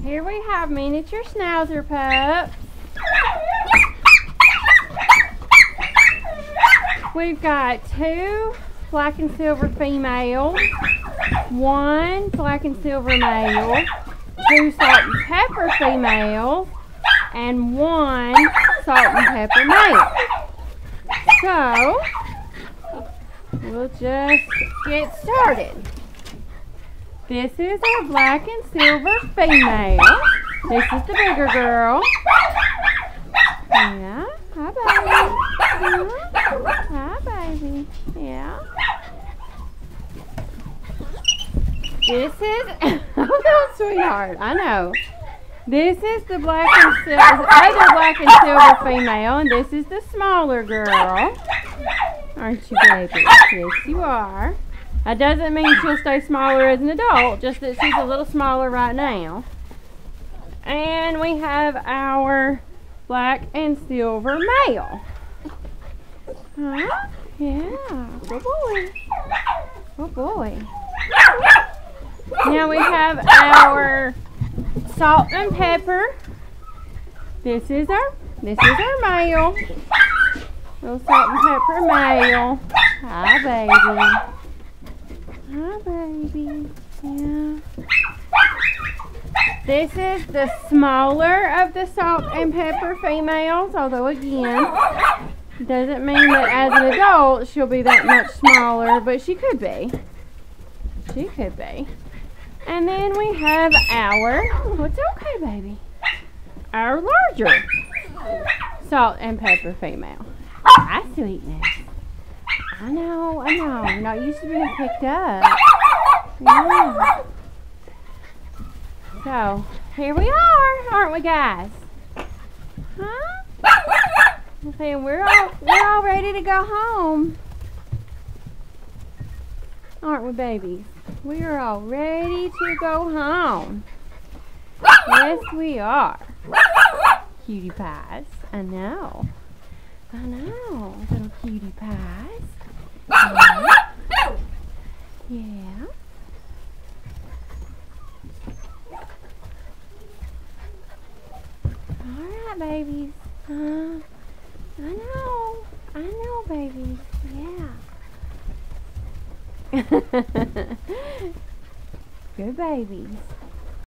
Here we have miniature schnauzer pups. We've got 2 black and silver females, 1 black and silver male, 2 salt and pepper females, and 1 salt and pepper male. So, we'll just get started. This is our black and silver female. This is the bigger girl. Yeah, hi baby. Yeah. Hi baby. Yeah. This is, oh sweetheart, I know. This is the black and silver, other black and silver female, and this is the smaller girl. Aren't you, baby? Yes, you are. That doesn't mean she'll stay smaller as an adult, just that she's a little smaller right now. And we have our black and silver male. Huh? Yeah. Good boy. Good boy. Now we have our salt and pepper. This is our male. Little salt and pepper male. Hi baby. Hi baby. Yeah. This is the smaller of the salt and pepper females, although again, doesn't mean that as an adult she'll be that much smaller, but she could be. She could be. And then we have our, oh, it's okay baby, our larger salt and pepper female. Hi sweetness. I know, I'm not used to being picked up. Yeah. So, here we are, aren't we guys? Huh? Okay, we're all ready to go home. Aren't we babies? We are all ready to go home. Yes, we are. Cutie pies. I know. Little cutie pies. Yeah. Yeah. All right, babies. I know, babies. Yeah. Good babies.